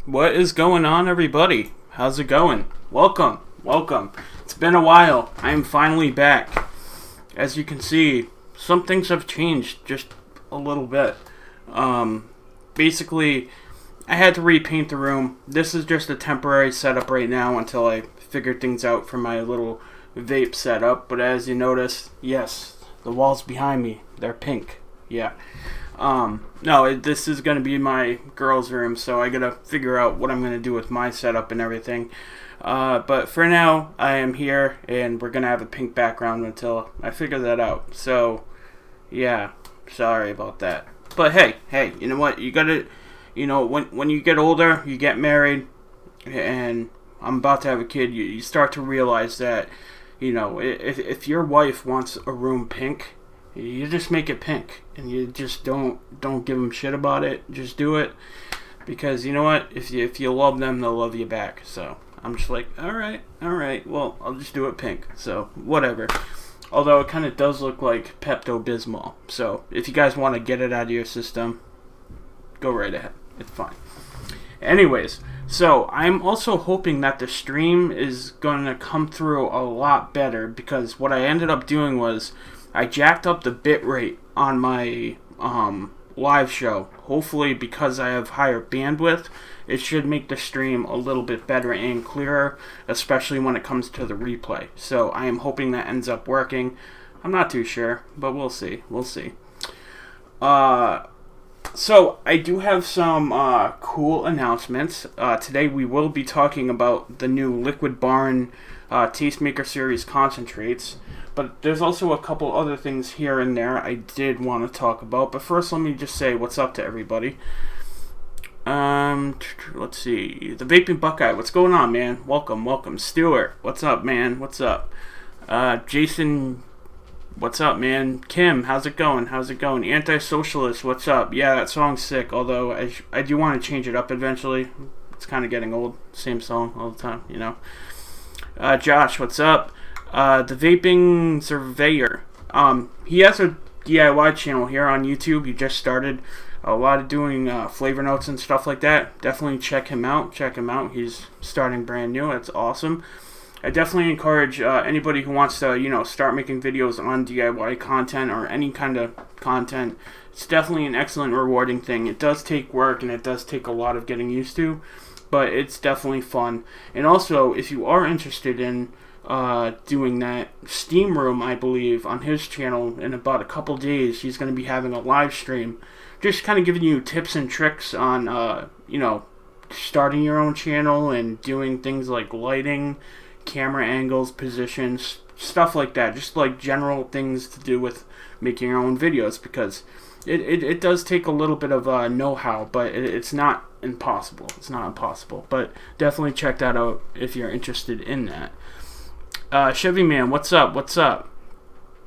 What is going on, everybody? How's it going? Welcome. It's been a while. I am finally back. As you can see, some things have changed just a little bit. Basically, I had to repaint the room. This is just a temporary setup right now until I figure things out for my little vape setup. But as you notice, yes, the walls behind me, they're pink. Yeah. No, this is going to be my girls' room, so I gotta figure out what I'm going to do with my setup and everything. But for now, I am here, and we're going to have a pink background until I figure that out. So, yeah, sorry about that. But hey, you know what? You gotta, when you get older, you get married, and I'm about to have a kid, you start to realize that, if your wife wants a room pink, you just make it pink, and you just don't give them shit about it. Just do it, because you know what? If you love them, they'll love you back. So I'm just like, all right. Well, I'll just do it pink. So whatever. Although it kind of does look like Pepto-Bismol. So if you guys want to get it out of your system, go right ahead. It's fine. Anyways, so I'm also hoping that the stream is going to come through a lot better, because what I ended up doing was I jacked up the bit rate on my live show. Hopefully, because I have higher bandwidth, it should make the stream a little bit better and clearer, especially when it comes to the replay. So I am hoping that ends up working. I'm not too sure, but we'll see. So I do have some cool announcements. Today we will be talking about the new Liquid Barn Tastemaker Series concentrates. But there's also a couple other things here and there I did want to talk about. But first, let me just say what's up to everybody. Let's see. The Vaping Buckeye, what's going on, man? Welcome. Stuart, what's up, man? What's up? Jason, what's up, man? Kim, how's it going? Anti-Socialist, what's up? Yeah, that song's sick, although I do want to change it up eventually. It's kind of getting old. Same song all the time, Josh, what's up? The Vaping Surveyor. He has a DIY channel here on YouTube. He just started a lot of doing flavor notes and stuff like that. Definitely check him out. He's starting brand new. That's awesome. I definitely encourage anybody who wants to, start making videos on DIY content or any kind of content. It's definitely an excellent, rewarding thing. It does take work, and it does take a lot of getting used to, but it's definitely fun. And also, if you are interested in doing that, Steam Room, I believe, on his channel in about a couple days, he's going to be having a live stream, just kind of giving you tips and tricks on, starting your own channel and doing things like lighting, camera angles, positions, stuff like that. Just like general things to do with making your own videos, because it does take a little bit of know-how, but it's not impossible. It's not impossible. But definitely check that out if you're interested in that. Chevy Man, what's up? What's up?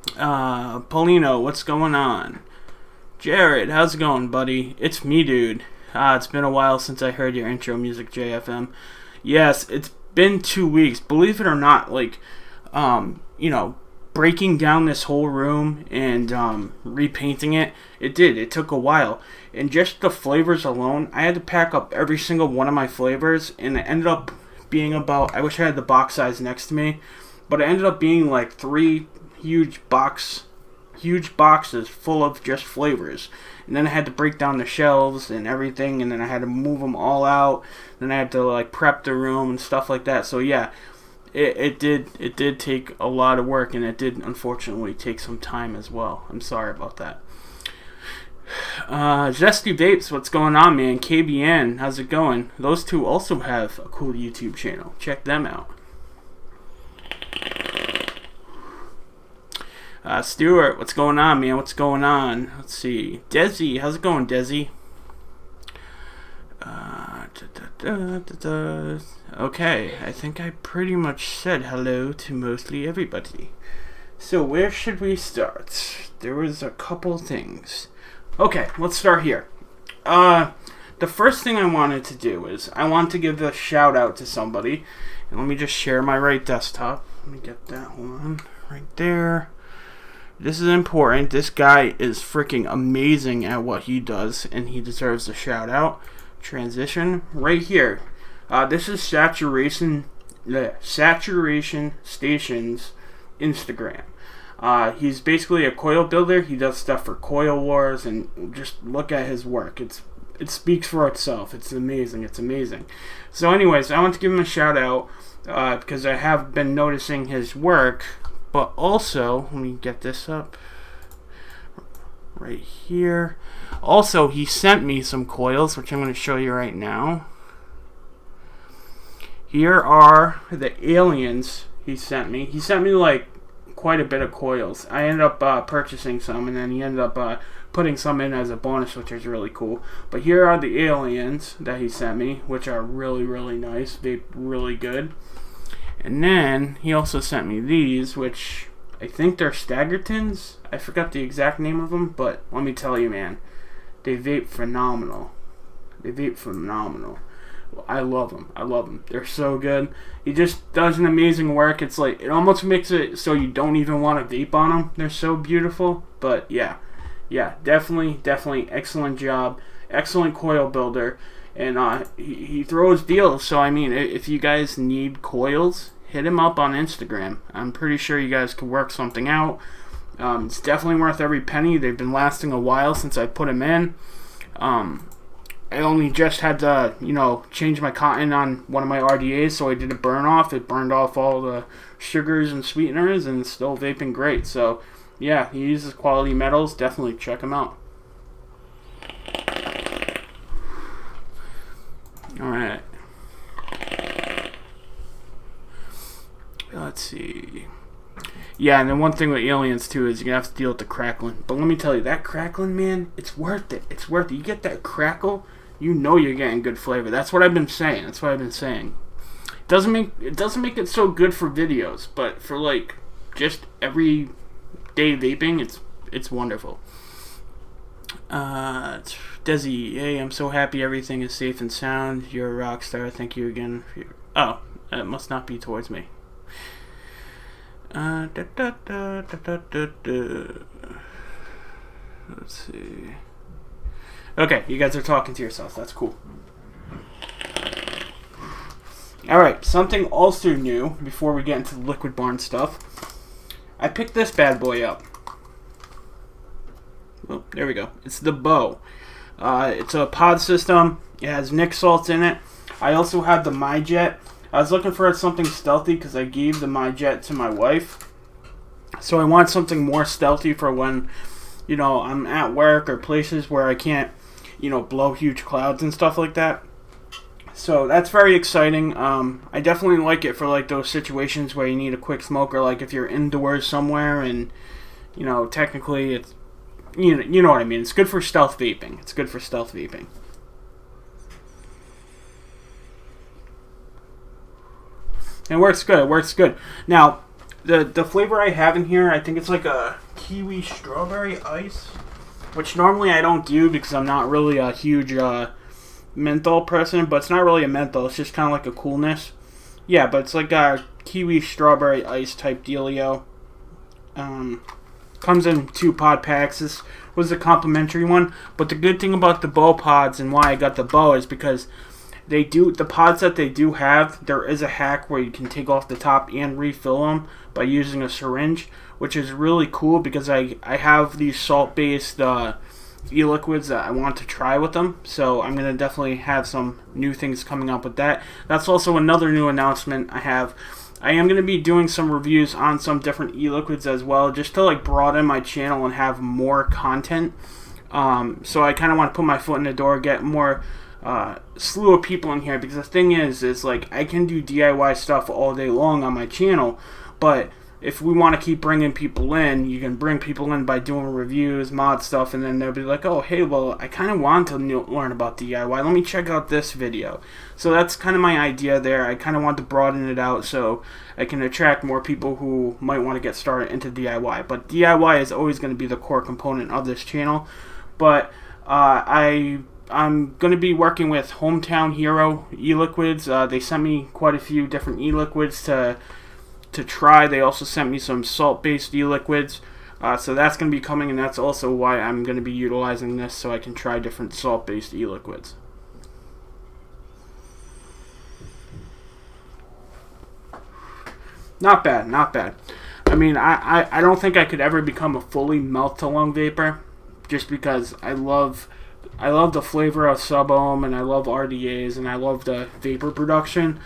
Paulino, what's going on? Jared, how's it going, buddy? It's me, dude. It's been a while since I heard your intro music, JFM. Yes, it's been 2 weeks. Believe it or not, like, breaking down this whole room and repainting it, it took a while. And just the flavors alone, I had to pack up every single one of my flavors, and it ended up being about, I wish I had the box size next to me, but it ended up being like 3 huge boxes full of just flavors. And then I had to break down the shelves and everything, and then I had to move them all out. Then I had to like prep the room and stuff like that. So yeah, it did take a lot of work, and it did unfortunately take some time as well. I'm sorry about that. Zesty Vapes, what's going on, man? KBN, how's it going? Those two also have a cool YouTube channel. Check them out. Stuart, what's going on, man? What's going on? Let's see. Desi, how's it going, Desi? Okay, I think I pretty much said hello to mostly everybody. So where should we start? There was a couple things. Okay, let's start here. The first thing I wanted to do is I want to give a shout out to somebody. And let me just share my right desktop. Let me get that one right there. This is important. This guy is freaking amazing at what he does, and he deserves a shout out. Transition right here. This is Saturation Station's Instagram. He's basically a coil builder. He does stuff for Coil Wars, and just look at his work. It speaks for itself. It's amazing. It's amazing. So anyways, I want to give him a shout out because I have been noticing his work. But also, let me get this up right here. Also, he sent me some coils, which I'm going to show you right now. Here are the aliens he sent me. He sent me like quite a bit of coils. I ended up purchasing some, and then he ended up putting some in as a bonus, which is really cool. But here are the aliens that he sent me, which are really, really nice. They're really good. And then he also sent me these, which I think they're Staggertons. I forgot the exact name of them, but let me tell you, man, they vape phenomenal. They vape phenomenal. I love them. I love them. They're so good. He just does an amazing work. It's like, it almost makes it so you don't even want to vape on them. They're so beautiful. But yeah, definitely excellent job. Excellent coil builder. And he throws deals. So I mean, if you guys need coils, hit him up on Instagram. I'm pretty sure you guys could work something out. It's definitely worth every penny. They've been lasting a while since I put them in. I only just had to, change my cotton on one of my RDAs, so I did a burn off. It burned off all the sugars and sweeteners, and it's still vaping great. So yeah, he uses quality metals. Definitely check him out. Alright. Let's see. Yeah, and then one thing with aliens too is you're gonna have to deal with the crackling. But let me tell you, that crackling, man, it's worth it. It's worth it. You get that crackle, you know you're getting good flavor. That's what I've been saying. It doesn't make it so good for videos, but for like just every day vaping, it's wonderful. Desi, hey, I'm so happy everything is safe and sound. You're a rock star. Thank you again. Oh, it must not be towards me. Let's see. Okay, you guys are talking to yourself. That's cool. Alright, something also new before we get into the Liquid Barn stuff. I picked this bad boy up. Oh, there we go. It's the Bow. It's a pod system. It has Nick salts in it. I also have the MyJet. I was looking for something stealthy because I gave the MyJet to my wife. So I want something more stealthy for when, I'm at work or places where I can't, blow huge clouds and stuff like that. so that's very exciting. I definitely like it for like those situations where you need a quick smoke, or like if you're indoors somewhere and technically it's you know what I mean. It's good for stealth vaping. It's good for stealth vaping. It works good. It works good. Now, the flavor I have in here, I think it's like a Kiwi Strawberry Ice, which normally I don't do because I'm not really a huge menthol person, but it's not really a menthol. It's just kind of like a coolness. Yeah, but it's like a Kiwi Strawberry Ice type dealio. Comes in 2 pod packs. This was a complimentary one, but the good thing about the bow pods and why I got the bow is because the pods that they do have, there is a hack where you can take off the top and refill them by using a syringe, which is really cool because I have these salt-based e-liquids that I want to try with them, so I'm going to definitely have some new things coming up with that. That's also another new announcement I have. I am going to be doing some reviews on some different e-liquids as well, just to like broaden my channel and have more content. So I kind of want to put my foot in the door, get more slew of people in here, because the thing is like I can do DIY stuff all day long on my channel, but if we want to keep bringing people in, you can bring people in by doing reviews, mod stuff, and then they'll be like, oh, hey, well, I kind of want to learn about DIY. Let me check out this video. So that's kind of my idea there. I kind of want to broaden it out so I can attract more people who might want to get started into DIY. But DIY is always going to be the core component of this channel. But I'm going to be working with Hometown Hero e-liquids. They sent me quite a few different e-liquids to try. They also sent me some salt-based e-liquids, so that's going to be coming, and that's also why I'm going to be utilizing this, so I can try different salt-based e-liquids. Not bad, not bad. I mean, I don't think I could ever become a fully mouth-to-lung vapor, just because I love the flavor of sub-ohm, and I love RDAs, and I love the vapor production.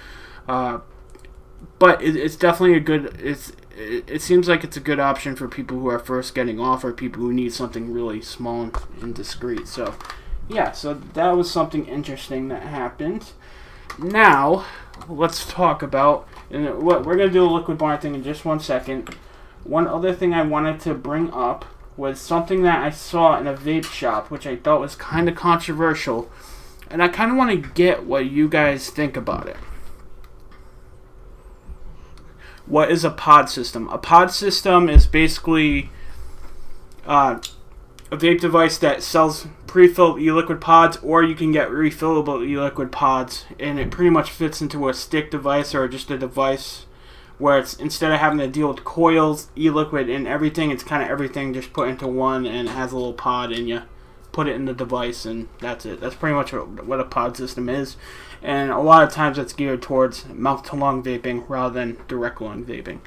But it's definitely a good. It seems like it's a good option for people who are first getting off, or people who need something really small and discreet. So, yeah. So that was something interesting that happened. Now, let's talk about. And what we're gonna do a liquid bar thing in just 1 second. One other thing I wanted to bring up was something that I saw in a vape shop, which I thought was kind of controversial, and I kind of want to get what you guys think about it. What is a pod system? A pod system is basically a vape device that sells pre-filled e-liquid pods, or you can get refillable e-liquid pods, and it pretty much fits into a stick device or just a device where it's, instead of having to deal with coils, e-liquid, and everything, it's kind of everything just put into one, and it has a little pod, and you put it in the device, and that's it. That's pretty much what a pod system is. And a lot of times it's geared towards mouth-to-lung vaping rather than direct lung vaping.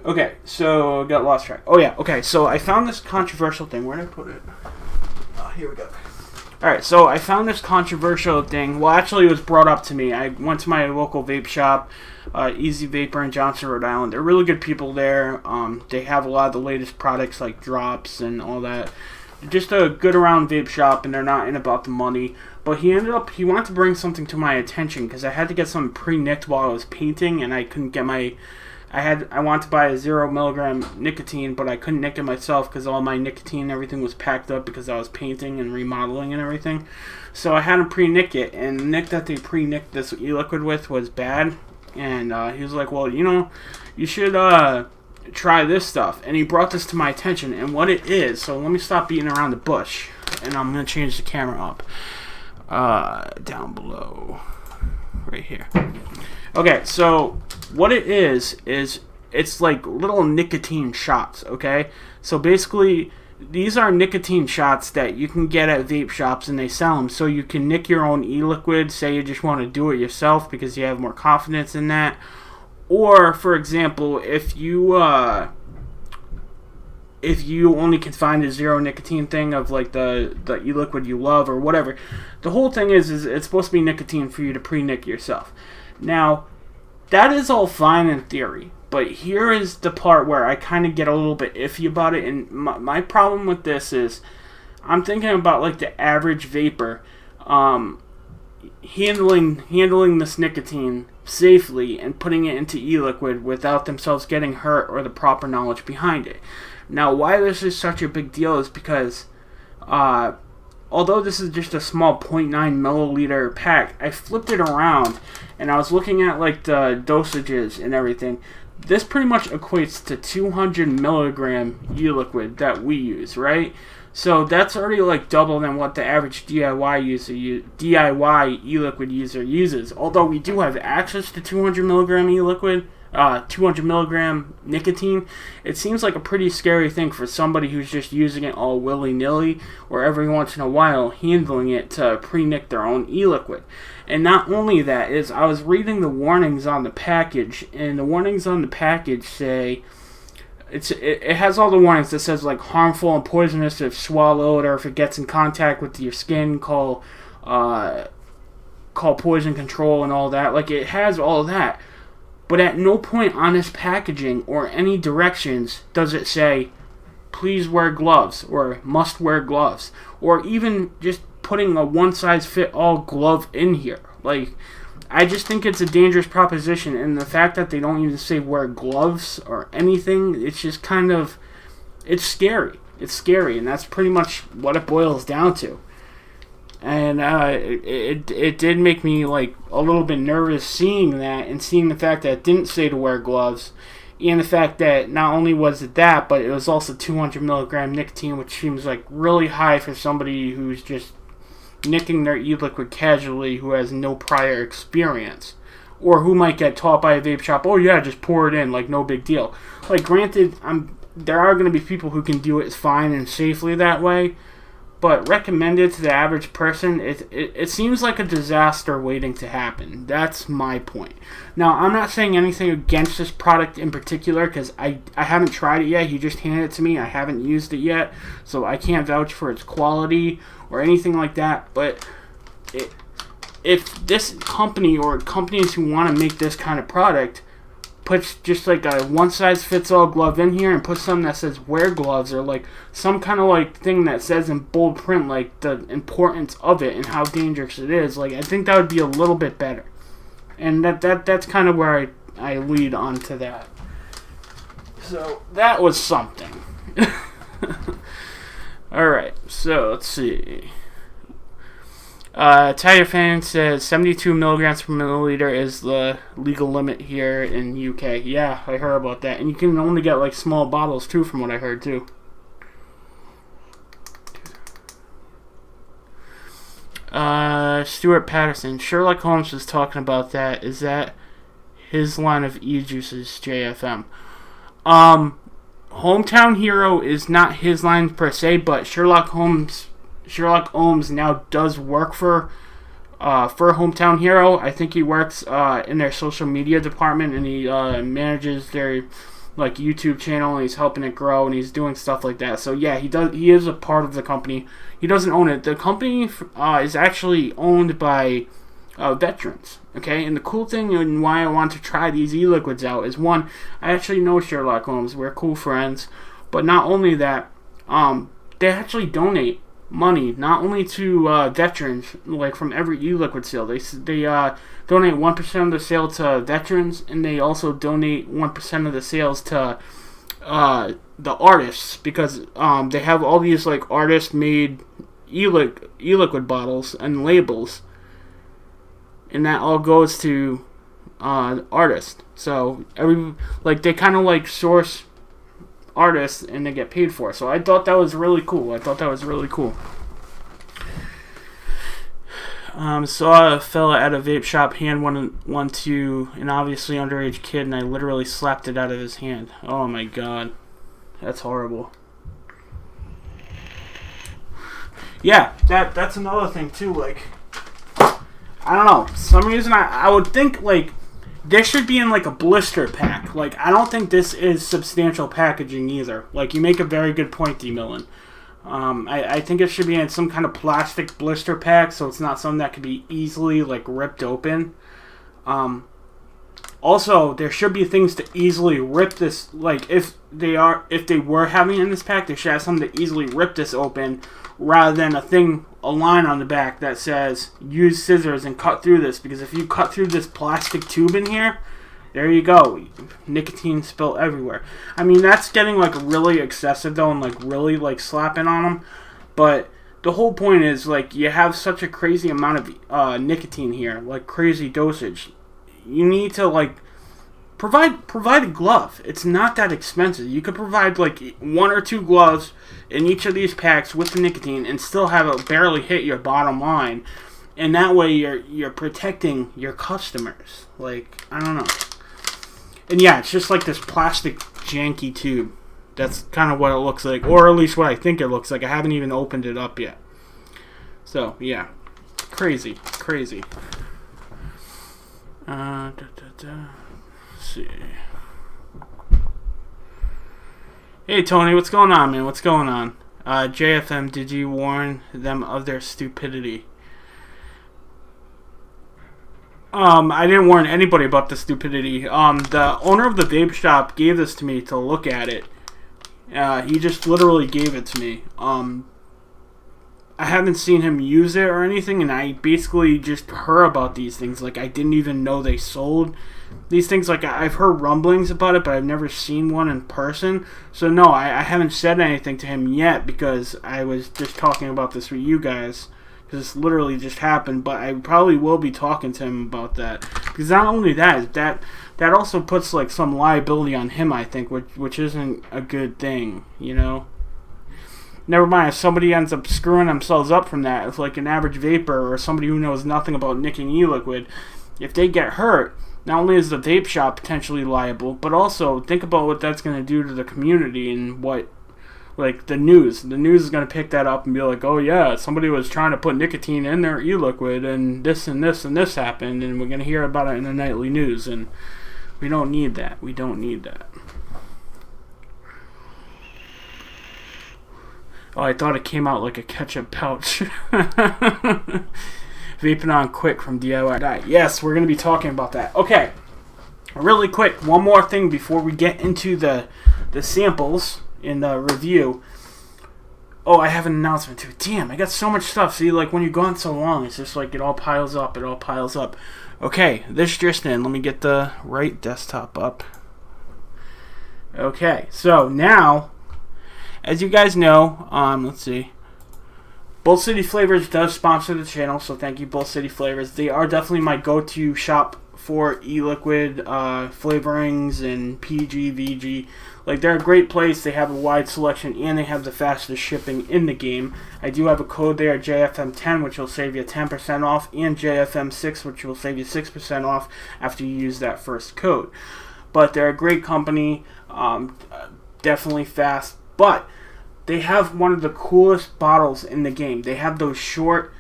Okay, so got lost track. Oh yeah, okay, so I found this controversial thing. Where did I put it? Oh, here we go. Alright, so I found this controversial thing. Well, actually it was brought up to me. I went to my local vape shop, Easy Vapor in Johnson, Rhode Island. They're really good people there. They have a lot of the latest products like drops and all that. Just a good around vape shop, and they're not in about the money. But he wanted to bring something to my attention because I had to get something pre-nicked while I was painting, and I couldn't get I wanted to buy a 0 milligram nicotine, but I couldn't nick it myself because all my nicotine and everything was packed up because I was painting and remodeling and everything. So I had him pre-nick it, and the nick that they pre-nicked this e-liquid with was bad. And he was like, well, you should try this stuff. And he brought this to my attention, and what it is, so let me stop beating around the bush, and I'm going to change the camera up. Down below. Right here. Okay, so what it is it's like little nicotine shots, okay? So basically, these are nicotine shots that you can get at vape shops, and they sell them. So you can nick your own e-liquid, say you just want to do it yourself because you have more confidence in that. Or, for example, if you only can find a 0 nicotine thing of like the e-liquid you love or whatever, the whole thing is it's supposed to be nicotine for you to pre-nick yourself. Now, that is all fine in theory, but here is the part where I kind of get a little bit iffy about it, and my problem with this is I'm thinking about like the average vapor. handling this nicotine safely and putting it into e-liquid without themselves getting hurt or the proper knowledge behind it. Now, why this is such a big deal is because although this is just a small 0.9 milliliter pack, I flipped it around and I was looking at like the dosages and everything. This pretty much equates to 200 milligram e-liquid that we use, right? So that's already like double than what the average DIY e-liquid user uses. Although we do have access to 200 milligram e-liquid, 200 milligram nicotine, it seems like a pretty scary thing for somebody who's just using it all willy-nilly or every once in a while handling it to pre-nic their own e-liquid. And not only that, is I was reading the warnings on the package, and the warnings on the package say it has all the warnings that says like harmful and poisonous if swallowed or if it gets in contact with your skin, call poison control and all that. Like, it has all that. But at no point on this packaging or any directions does it say, please wear gloves or must wear gloves, or even just putting a one-size-fit-all glove in here. Like, I just think it's a dangerous proposition, and the fact that they don't even say wear gloves or anything, it's just kind of, it's scary. It's scary, and that's pretty much what it boils down to. And it did make me like a little bit nervous seeing that, and seeing the fact that it didn't say to wear gloves, and the fact that not only was it that, but it was also 200 milligram nicotine, which seems like really high for somebody who's just nicking their e-liquid casually, who has no prior experience, or who might get taught by a vape shop, oh yeah, just pour it in, like no big deal. Like, granted, there are going to be people who can do it fine and safely that way, but recommended to the average person, it seems like a disaster waiting to happen. That's my point. Now, I'm not saying anything against this product in particular, because I haven't tried it yet. He just handed it to me. I haven't used it yet, so I can't vouch for its quality or anything like that. But if this company or companies who want to make this kind of product puts just like a one-size-fits-all glove in here and puts something that says wear gloves, or like some kind of like thing that says in bold print like the importance of it and how dangerous it is, like, I think that would be a little bit better. And that's kind of where I lead on to that. So that was something. Alright, so let's see. Tiger Fan says 72 milligrams per milliliter is the legal limit here in UK. Yeah, I heard about that. And you can only get like small bottles too, from what I heard too. Stuart Patterson. Sherlock Holmes was talking about that. Is that his line of e-juices, JFM? Hometown Hero is not his line per se, but Sherlock Holmes now does work for Hometown Hero. I think he works in their social media department, and he manages their like YouTube channel, and he's helping it grow, and he's doing stuff like that. So yeah, he is a part of the company. He doesn't own it. The company is actually owned by veterans. Okay, and the cool thing and why I want to try these e-liquids out is, one, I actually know Sherlock Holmes. We're cool friends. But not only that, they actually donate money not only to veterans, like from every e-liquid sale. They donate 1% of the sale to veterans, and they also donate 1% of the sales to the artists, because they have all these like artist-made e-liquid bottles and labels, and that all goes to artists. So they kind of like source artists, and they get paid for it. So I thought that was really cool. Saw a fella at a vape shop hand one to an obviously underage kid, and I literally slapped it out of his hand. Oh my god. That's horrible. Yeah, that's another thing too, like, I don't know, some reason I would think like this should be in like a blister pack. Like, I don't think this is substantial packaging either. Like, you make a very good point, D. Millen. I think it should be in some kind of plastic blister pack, so it's not something that could be easily like ripped open. Also, there should be things to easily rip this, like, if they were having it in this pack, they should have something to easily rip this open, rather than a line on the back that says, use scissors and cut through this, because if you cut through this plastic tube in here, there you go, nicotine spill everywhere. I mean, that's getting, like, really excessive, though, and, like, really, like, slapping on them, but the whole point is, like, you have such a crazy amount of nicotine here, like, crazy dosage. You need to, like, provide a glove. It's not that expensive. You could provide, like, 1 or 2 gloves in each of these packs with the nicotine and still have it barely hit your bottom line. And that way you're protecting your customers. Like, I don't know. And yeah, it's just like this plastic janky tube. That's kind of what it looks like. Or at least what I think it looks like. I haven't even opened it up yet. So, yeah. Crazy. Crazy. Let's see. Hey Tony, what's going on, man? What's going on? JFM, did you warn them of their stupidity? I didn't warn anybody about the stupidity. The owner of the vape shop gave this to me to look at it. He just literally gave it to me. I haven't seen him use it or anything, and I basically just heard about these things. Like, I didn't even know they sold these things. Like, I've heard rumblings about it, but I've never seen one in person. So, no, I haven't said anything to him yet, because I was just talking about this with you guys. Because this literally just happened, but I probably will be talking to him about that. Because not only that also puts, like, some liability on him, I think, which isn't a good thing, you know? Never mind, if somebody ends up screwing themselves up from that, if like an average vapor or somebody who knows nothing about nicking e-liquid, if they get hurt, not only is the vape shop potentially liable, but also think about what that's going to do to the community and what, like, the news. The news is going to pick that up and be like, oh yeah, somebody was trying to put nicotine in their e-liquid and this and this and this happened, and we're going to hear about it in the nightly news, and we don't need that. We don't need that. Oh, I thought it came out like a ketchup pouch. Vaping on quick from DIY. Yes, we're going to be talking about that. Okay, really quick, one more thing before we get into the samples in the review. Oh, I have an announcement too. Damn, I got so much stuff. See, like when you're gone so long, it's just like it all piles up. It all piles up. Okay, this just in. Let me get the right desktop up. Okay, so now, as you guys know, let's see. Bolt City Flavors does sponsor the channel, so thank you, Bolt City Flavors. They are definitely my go-to shop for e-liquid flavorings and PG, VG. Like, they're a great place. They have a wide selection, and they have the fastest shipping in the game. I do have a code there, JFM10, which will save you 10% off, and JFM6, which will save you 6% off after you use that first code. But they're a great company, definitely fast. But they have one of the coolest bottles in the game. They have those short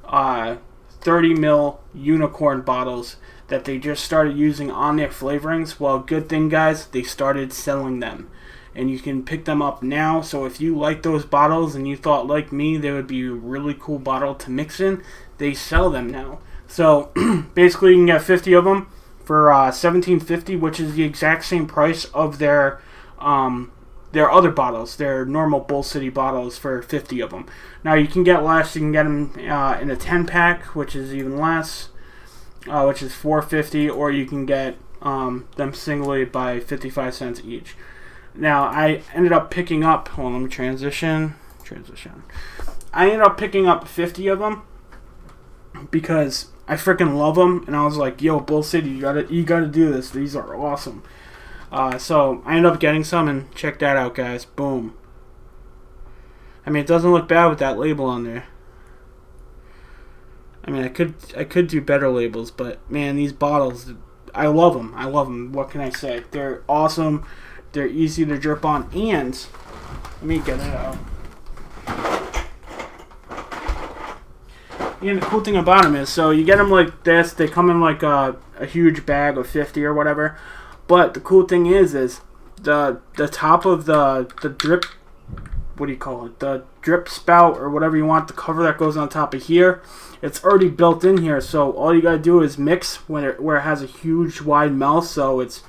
30 ml unicorn bottles that they just started using on their flavorings. Well, good thing, guys, they started selling them. And you can pick them up now. So if you like those bottles and you thought, like me, they would be a really cool bottle to mix in, they sell them now. So basically you can get 50 of them for $17.50, which is the exact same price of their other bottles, their normal Bull City bottles, for 50 of them. Now, you can get less. You can get them in a 10-pack, which is even less, which is $4.50, or you can get them singly by 55 cents each. Now, I ended up picking up, hold on, let me transition. I ended up picking up 50 of them because I freaking love them, and I was like, yo, Bull City, you gotta do this. These are awesome. So I ended up getting some, and check that out, guys. Boom. I mean, it doesn't look bad with that label on there. I mean, I could do better labels, but man, these bottles, I love them. I love them. What can I say? They're awesome. They're easy to drip on, and let me get it out. And the cool thing about them is, so you get them like this. They come in like a huge bag of 50 or whatever. But the cool thing is the top of the drip what do you call it? The drip spout or whatever you want, the cover that goes on top of here. It's already built in here, so all you gotta do is mix where it has a huge wide mouth, so it's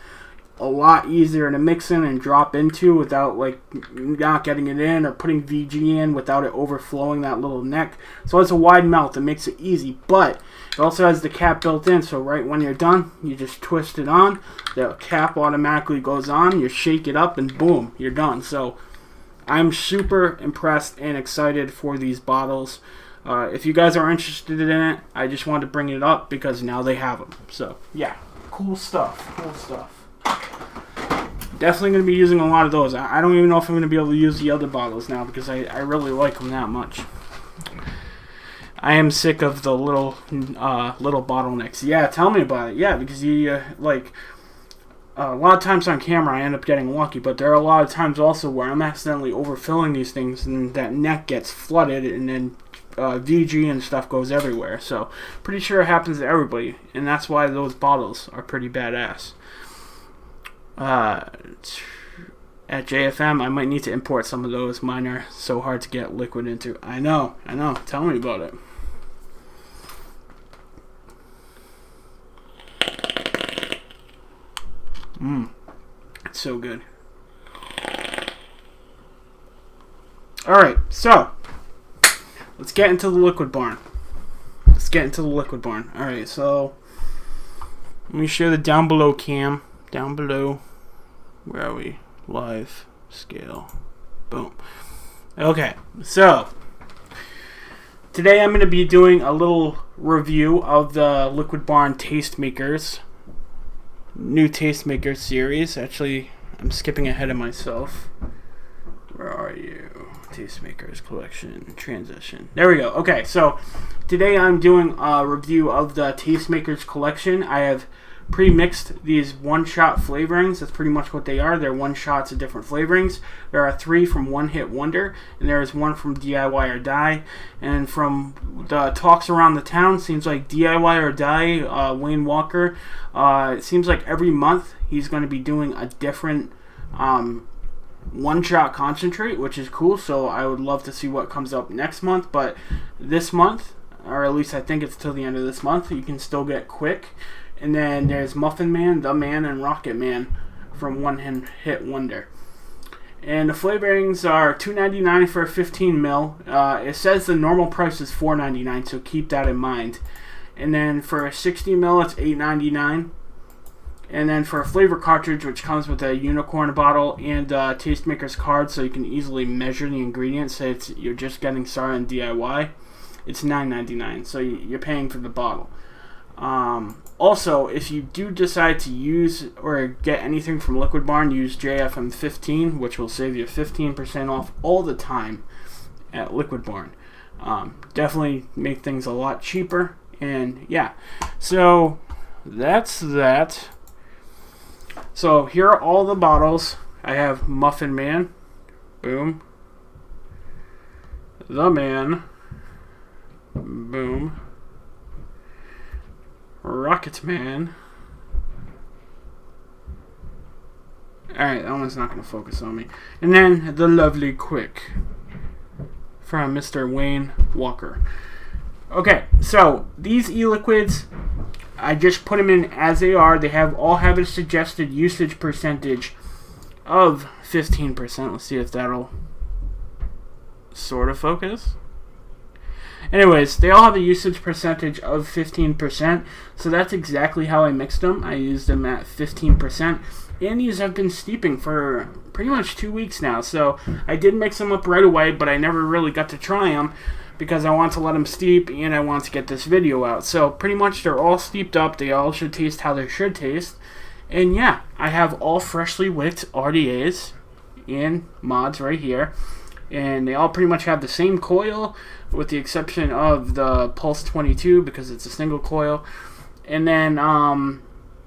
a lot easier to mix in and drop into without like not getting it in or putting VG in without it overflowing that little neck. So it's a wide mouth. It makes it easy, but it also has the cap built in, so right when you're done, you just twist it on. The cap automatically goes on. You shake it up and boom, you're done. So I'm super impressed and excited for these bottles. If you guys are interested in it, I just wanted to bring it up because now they have them. So yeah, cool stuff. Cool stuff. Definitely going to be using a lot of those. I don't even know if I'm going to be able to use the other bottles now because I really like them that much. I am sick of the little bottlenecks. Yeah, tell me about it. Yeah, because you like a lot of times on camera I end up getting lucky, but there are a lot of times also where I'm accidentally overfilling these things and that neck gets flooded and then VG and stuff goes everywhere. So pretty sure it happens to everybody, and that's why those bottles are pretty badass. At JFM, I might need to import some of those. Mine are so hard to get liquid into. I know. Tell me about it. It's so good. Alright, so let's get into the liquid barn. Alright, so let me show the down below cam. Down below. Where are we? Live. Scale. Boom. Okay, so today I'm going to be doing a little review of the Liquid Barn Tastemakers. New Tastemakers series. Actually, I'm skipping ahead of myself. Where are you? Tastemakers Collection. Transition. There we go. Okay, so today I'm doing a review of the Tastemakers Collection. I have pre-mixed these one-shot flavorings. That's pretty much what they are. They're one-shots of different flavorings. There are 3 from One Hit Wonder, and there is 1 from DIY or Die. And from the talks around the town, seems like DIY or Die, Wayne Walker, it seems like every month he's going to be doing a different one-shot concentrate, which is cool. So I would love to see what comes up next month. But this month, or at least I think it's till the end of this month, you can still get Quick. And then there's Muffin Man, The Man, and Rocketman from One Hit Wonder. And the flavorings are $2.99 for a 15 mil. It says the normal price is $4.99, so keep that in mind. And then for a 60 mil, it's $8.99. And then for a flavor cartridge, which comes with a unicorn bottle and a Tastemaker's card, so you can easily measure the ingredients, say you're just getting started in DIY, it's $9.99, so you're paying for the bottle. Also, if you do decide to use or get anything from Liquid Barn, use JFM15, which will save you 15% off all the time at Liquid Barn. Definitely make things a lot cheaper. And yeah, so that's that. So here are all the bottles. I have Muffin Man. Boom. The Man. Boom. Rocketman. Alright, that one's not going to focus on me. And then the lovely Quick from Mr. Wayne Walker. Okay, so these e-liquids, I just put them in as they are. They all have a suggested usage percentage of 15%. Let's see if that'll sort of focus. Anyways, they all have a usage percentage of 15%, so that's exactly how I mixed them. I used them at 15%, and these have been steeping for pretty much 2 weeks now, so I did mix them up right away, but I never really got to try them because I want to let them steep, and I want to get this video out. So pretty much they're all steeped up. They all should taste how they should taste, and yeah, I have all freshly wicked RDAs and mods right here, and they all pretty much have the same coil, with the exception of the Pulse 22 because it's a single coil. And then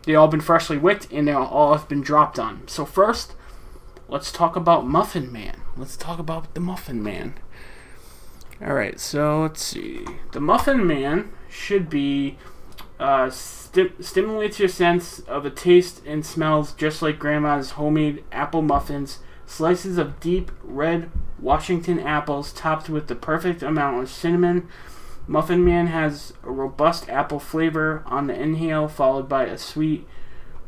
they all been freshly wicked and they all have been dropped on. So first, let's talk about Muffin Man. Let's talk about the Muffin Man. Alright, so let's see. The Muffin Man should be stimulates your sense of a taste and smells just like Grandma's homemade apple muffins. Slices of deep red Washington apples topped with the perfect amount of cinnamon. Muffin Man has a robust apple flavor on the inhale, followed by a sweet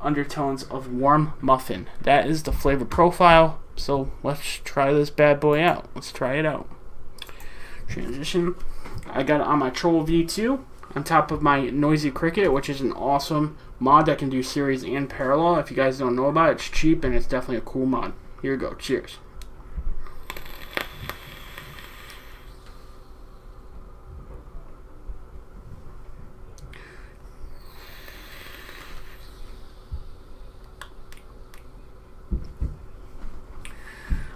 undertones of warm muffin. That is the flavor profile. So let's try this bad boy out. Let's try it out. Transition. I got it on my Troll V2 on top of my Noisy Cricket, which is an awesome mod that can do series and parallel. If you guys don't know about it, it's cheap and it's definitely a cool mod. Here we go. Cheers.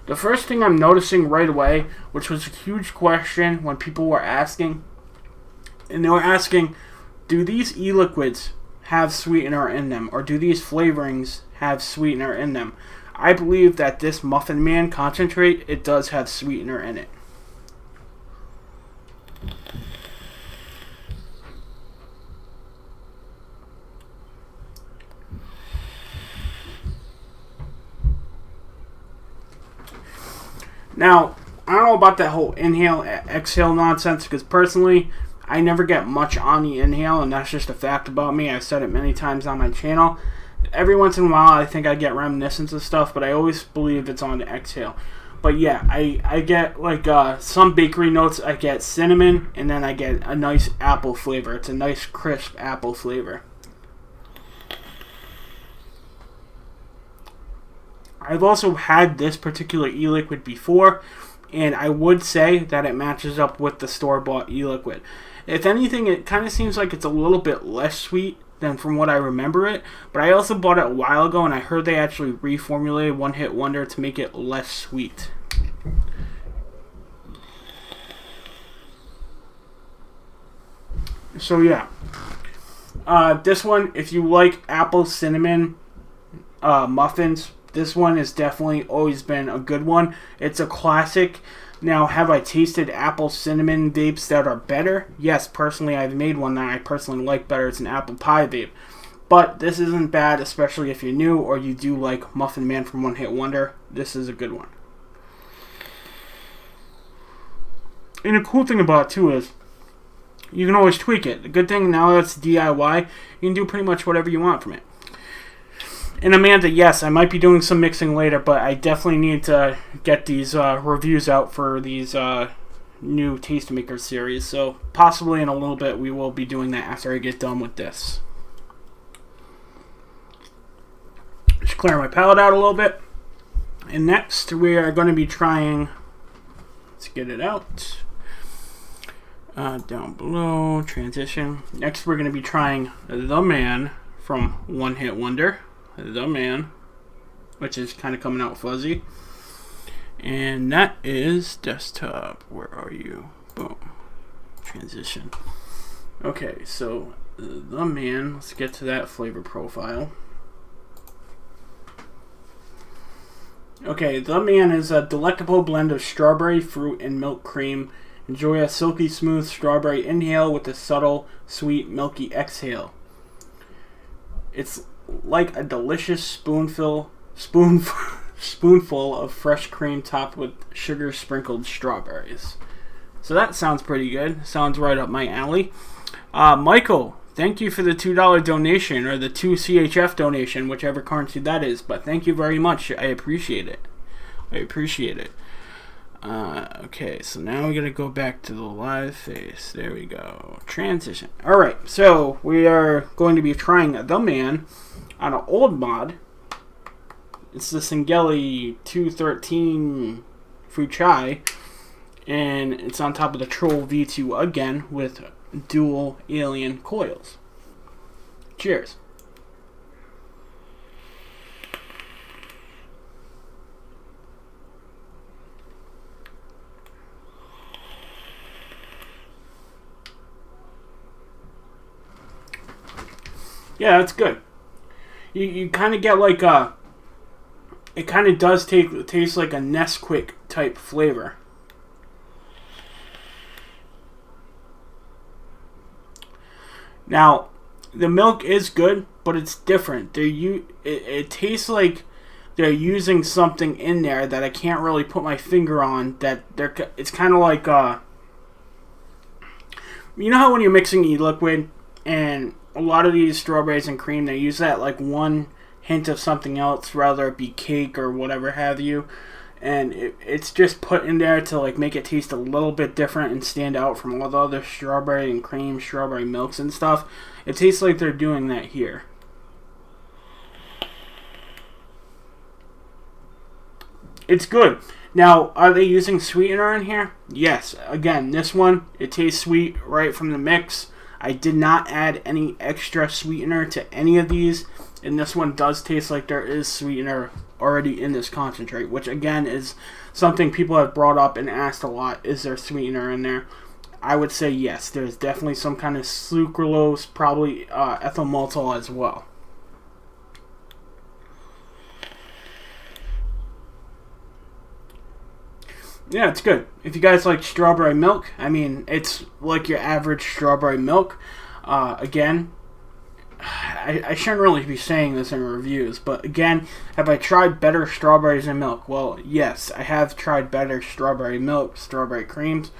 The first thing I'm noticing right away, which was a huge question when people were asking, and they were asking, do these e-liquids have sweetener in them, or do these flavorings have sweetener in them? I believe that this Muffin Man concentrate, it does have sweetener in it. Now, I don't know about that whole inhale, exhale nonsense, because personally, I never get much on the inhale, and that's just a fact about me. I've said it many times on my channel. Every once in a while, I think I get reminiscence of stuff, but I always believe it's on the exhale. But yeah, I get like some bakery notes. I get cinnamon, and then I get a nice apple flavor. It's a nice crisp apple flavor. I've also had this particular e-liquid before, and I would say that it matches up with the store-bought e-liquid. If anything, it kind of seems like it's a little bit less sweet than from what I remember it, but I also bought it a while ago, and I heard they actually reformulated One Hit Wonder to make it less sweet. So yeah, this one, if you like apple cinnamon muffins, this one has definitely always been a good one. It's a classic. Now, have I tasted apple cinnamon vapes that are better? Yes, personally, I've made one that I personally like better. It's an apple pie vape. But this isn't bad, especially if you're new or you do like Muffin Man from One Hit Wonder. This is a good one. And the cool thing about it, too, is you can always tweak it. The good thing now that it's DIY, you can do pretty much whatever you want from it. And Amanda, yes, I might be doing some mixing later, but I definitely need to get these reviews out for these new Tastemaker series. So possibly in a little bit we will be doing that after I get done with this. Just clear my palate out a little bit. And next we are going to be trying, let's get it out, down below, transition. Next we're going to be trying The Man from One Hit Wonder. The Man, which is kind of coming out fuzzy, and that is desktop. Where are you? Boom. Transition. Okay, so The Man, let's get to that flavor profile. Okay, The Man is a delectable blend of strawberry, fruit, and milk cream. Enjoy a silky smooth strawberry inhale with a subtle, sweet, milky exhale. It's like a delicious spoonful of fresh cream topped with sugar sprinkled strawberries. So that sounds pretty good. Sounds right up my alley. Michael, thank you for the $2 donation, or the 2 CHF donation, whichever currency that is. But thank you very much. I appreciate it. Okay, so now we're going to go back to the live face. There we go. Transition. Alright, so we are going to be trying The Man on an old mod. It's the Singeli 213 Fruit Chai, and it's on top of the Troll V2 again with dual alien coils. Cheers. Yeah, that's good. You kind of get like a, it kind of does taste like a Nesquik type flavor. Now, the milk is good, but it's different. It tastes like they're using something in there that I can't really put my finger on. It's kind of like you know how when you're mixing e-liquid and a lot of these strawberries and cream, they use that like one hint of something else, whether it be cake or whatever have you, and it's just put in there to like make it taste a little bit different and stand out from all the other strawberry and cream, strawberry milks and stuff. It tastes like they're doing that here. It's good. Now, are they using sweetener in here? Yes. Again, this one, it tastes sweet right from the mix. I did not add any extra sweetener to any of these, and this one does taste like there is sweetener already in this concentrate, which again is something people have brought up and asked a lot. Is there sweetener in there? I would say yes. There's definitely some kind of sucralose, probably ethyl maltol as well. Yeah, it's good. If you guys like strawberry milk, I mean, it's like your average strawberry milk. Again, I shouldn't really be saying this in reviews, but again, have I tried better strawberries and milk? Well, yes, I have tried better strawberry milk, strawberry creams.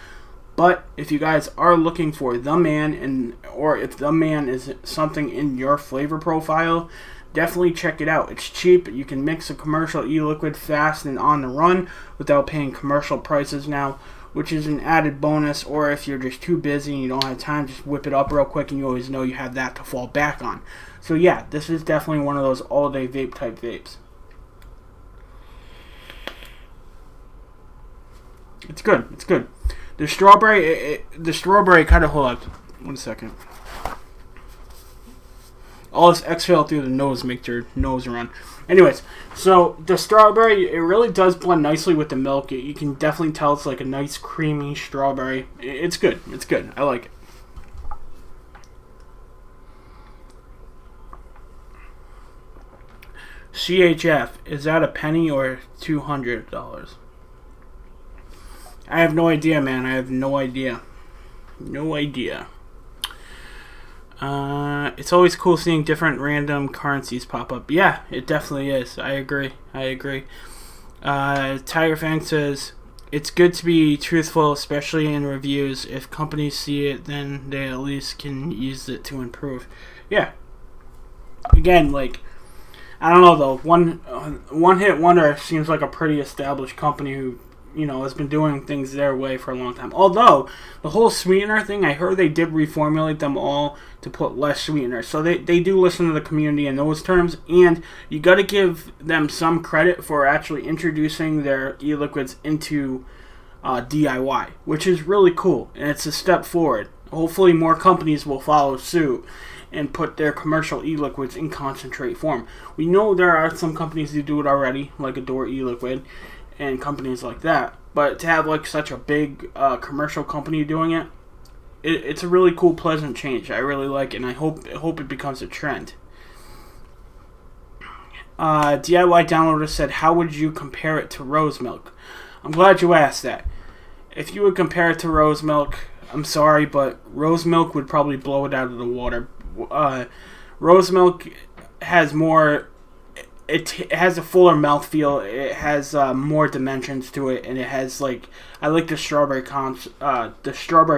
But if you guys are looking for the man, or if the man is something in your flavor profile, definitely check it out. It's cheap. You can mix a commercial e-liquid fast and on the run without paying commercial prices now, which is an added bonus. Or if you're just too busy and you don't have time, just whip it up real quick and you always know you have that to fall back on. So yeah, this is definitely one of those all-day vape type vapes. It's good. It's good. The strawberry kind of, hold on 1 second. All this exhale through the nose makes your nose run. Anyways, so the strawberry, it really does blend nicely with the milk. You can definitely tell it's like a nice creamy strawberry. It's good. It's good. I like it. CHF, is that a penny or $200? I have no idea, man. I have no idea. No idea. It's always cool seeing different random currencies pop up. Yeah, it definitely is. I agree. Tiger Fang says, it's good to be truthful, especially in reviews. If companies see it, then they at least can use it to improve. Yeah. Again, like, I don't know though. One Hit Wonder seems like a pretty established company who, you know, has been doing things their way for a long time. Although, the whole sweetener thing, I heard they did reformulate them all to put less sweetener. So they do listen to the community in those terms, and you got to give them some credit for actually introducing their e-liquids into DIY, which is really cool, and it's a step forward. Hopefully more companies will follow suit and put their commercial e-liquids in concentrate form. We know there are some companies who do it already, like Adore e-liquid, and companies like that, but to have like such a big commercial company doing it, it's a really cool, pleasant change. I really like it, and I hope it becomes a trend. DIY Downloader said, how would you compare it to rose milk? I'm glad you asked that. If you would compare it to rose milk, I'm sorry, but rose milk would probably blow it out of the water. Rose milk has more... It has a fuller mouthfeel. It has more dimensions to it, and it has like, I like the strawberry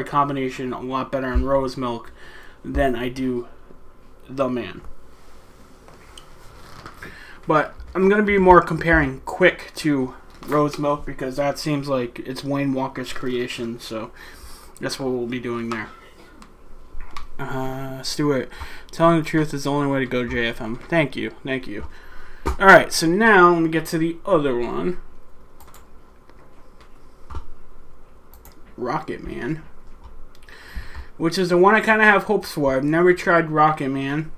combination a lot better in rose milk than I do the man. But I'm gonna be more comparing Quick to rose milk because that seems like it's Wayne Walker's creation. So that's what we'll be doing there. Stuart, telling the truth is the only way to go, JFM. Thank you. Alright, so now let me get to the other one. Rocketman. Which is the one I kind of have hopes for. I've never tried Rocketman.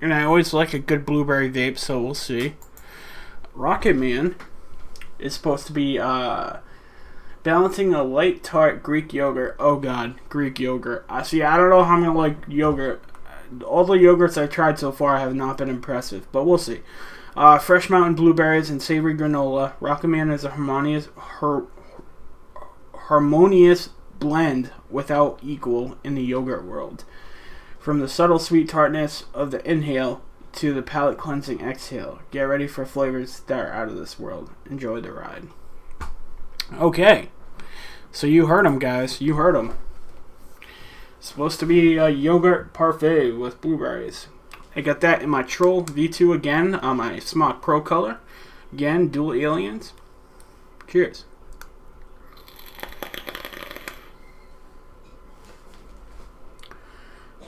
And I always like a good blueberry vape, so we'll see. Rocketman is supposed to be balancing a light tart Greek yogurt. Oh god, Greek yogurt. See, I don't know how I'm going to like yogurt. All the yogurts I've tried so far have not been impressive, but we'll see. Fresh mountain blueberries and savory granola. Rocketman is a harmonious blend without equal in the yogurt world. From the subtle sweet tartness of the inhale to the palate cleansing exhale. Get ready for flavors that are out of this world. Enjoy the ride. Okay. So you heard them, guys. You heard them. It's supposed to be a yogurt parfait with blueberries. I got that in my Troll V2 again on my Smock Pro color. Again, dual aliens. Cheers.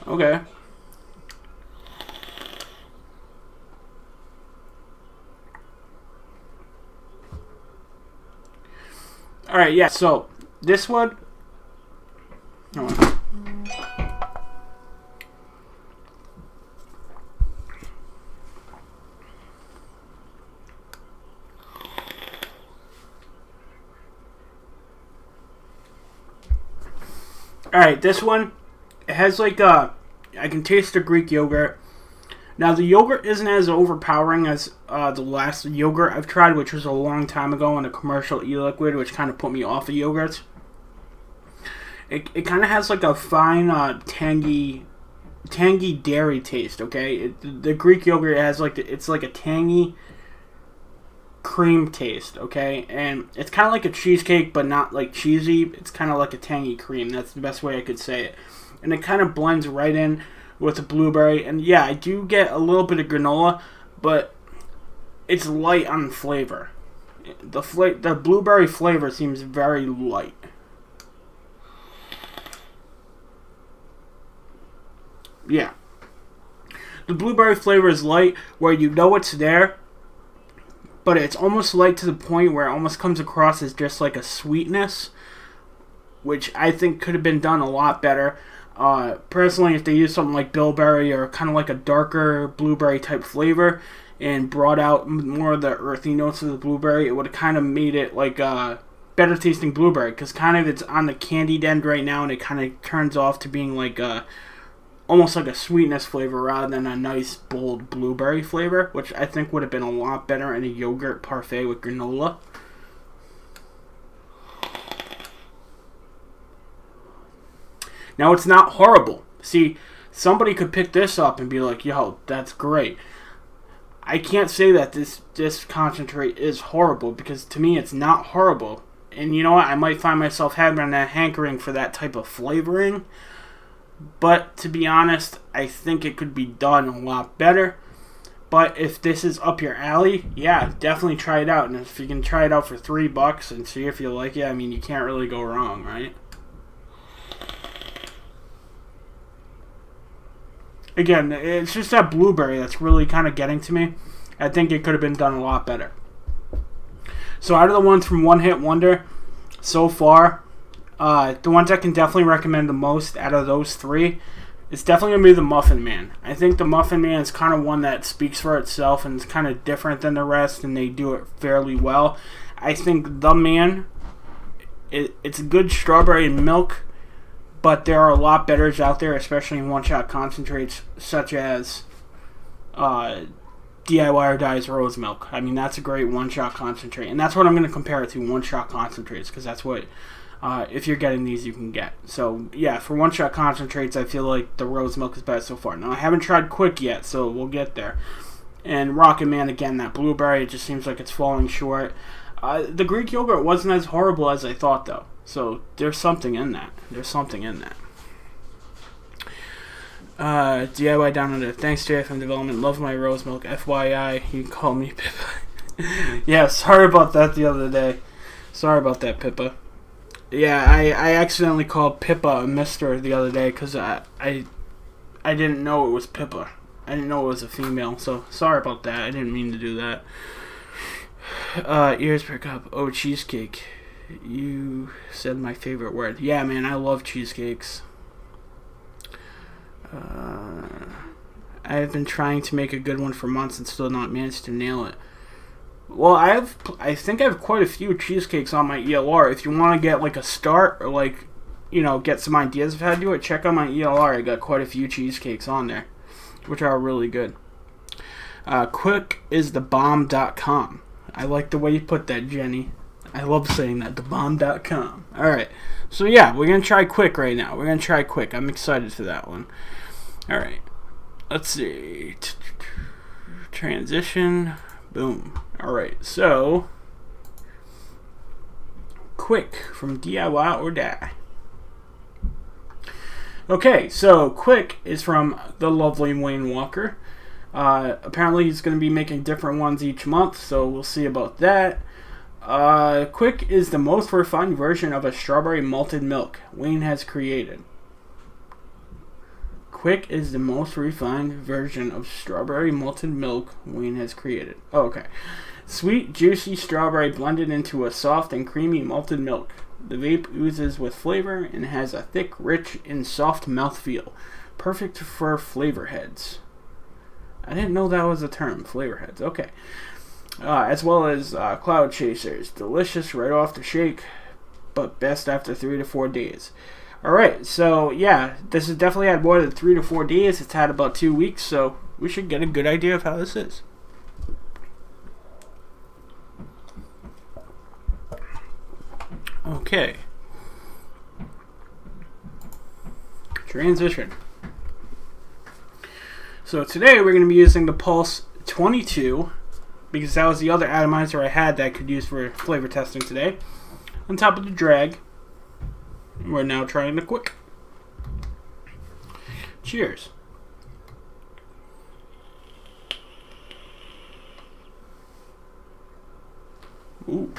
Okay. Alright, yeah, so this one. Hold on. Alright, this one, it has like I can taste the Greek yogurt. Now, the yogurt isn't as overpowering as the last yogurt I've tried, which was a long time ago in a commercial e-liquid, which kind of put me off of yogurts. It kind of has like a fine, tangy dairy taste, okay? The Greek yogurt has like, it's like a tangy cream taste, okay? And it's kind of like a cheesecake, but not like cheesy. It's kind of like a tangy cream. That's the best way I could say it. And it kind of blends right in with the blueberry. And yeah, I do get a little bit of granola, but it's light on flavor. The blueberry flavor seems very light. Yeah. The blueberry flavor is light, where you know it's there, but it's almost light to the point where it almost comes across as just like a sweetness, which I think could have been done a lot better. Personally, if they used something like bilberry or kind of like a darker blueberry type flavor and brought out more of the earthy notes of the blueberry, it would have kind of made it like a better tasting blueberry, because kind of it's on the candied end right now, and it kind of turns off to being like almost like a sweetness flavor rather than a nice bold blueberry flavor, which I think would have been a lot better in a yogurt parfait with granola. Now, it's not horrible. See, somebody could pick this up and be like, yo, that's great. I can't say that this concentrate is horrible, because to me it's not horrible. And you know what? I might find myself having a hankering for that type of flavoring. But to be honest, I think it could be done a lot better. But if this is up your alley, yeah, definitely try it out. And if you can try it out for $3 and see if you like it, I mean, you can't really go wrong, right? Again, it's just that blueberry that's really kind of getting to me. I think it could have been done a lot better. So out of the ones from One Hit Wonder so far, the ones I can definitely recommend the most out of those three, it's definitely going to be the Muffin Man. I think the Muffin Man is kind of one that speaks for itself and is kind of different than the rest, and they do it fairly well. I think the Man, it's good strawberry and milk, but there are a lot betters out there, especially in one-shot concentrates, such as DIY or Die's Rose Milk. I mean, that's a great one-shot concentrate. And that's what I'm going to compare it to, one-shot concentrates, because that's what, if you're getting these, you can get. So, yeah, for one-shot concentrates, I feel like the Rose Milk is best so far. Now, I haven't tried Quick yet, so we'll get there. And Rocketman, again, that blueberry, it just seems like it's falling short. The Greek yogurt wasn't as horrible as I thought, though. So there's something in that. There's something in that. DIY Down Under. Thanks, JFM Development. Love my rose milk. FYI, you can call me Pippa. Yeah, sorry about that the other day. Sorry about that, Pippa. Yeah, I accidentally called Pippa a mister the other day because I didn't know it was Pippa. I didn't know it was a female, so sorry about that. I didn't mean to do that. Ears perk up. Oh, cheesecake. You said my favorite word. Yeah, man, I love cheesecakes. I have been trying to make a good one for months and still not managed to nail it. Well, I think I have quite a few cheesecakes on my ELR. If you want to get like a start or like, you know, get some ideas of how to do it, check out my ELR. I got quite a few cheesecakes on there, which are really good. Quickisthebomb.com. I like the way you put that, Jenny. I love saying that, thebomb.com. Alright, so yeah, we're going to try Quick right now. We're going to try Quick. I'm excited for that one. Alright, let's see. Transition. Boom. Alright, so Quick from DIY or Die. Okay, so Quick is from the lovely Wayne Walker. Apparently he's going to be making different ones each month, so we'll see about that. Quick is the most refined version of a strawberry malted milk Wayne has created. Quick is the most refined version of strawberry malted milk Wayne has created. Oh, okay. Sweet, juicy strawberry blended into a soft and creamy malted milk. The vape oozes with flavor and has a thick, rich, and soft mouthfeel. Perfect for flavor heads. I didn't know that was a term, flavor heads. Okay. As well as cloud chasers. Delicious right off the shake, but best after 3 to 4 days. Alright, so yeah, this has definitely had more than 3 to 4 days. It's had about 2 weeks, so we should get a good idea of how this is. Okay. Transition. So today we're going to be using the Pulse 22, because that was the other atomizer I had that I could use for flavor testing today. On top of the Drag. We're now trying the Quick. Cheers. Ooh.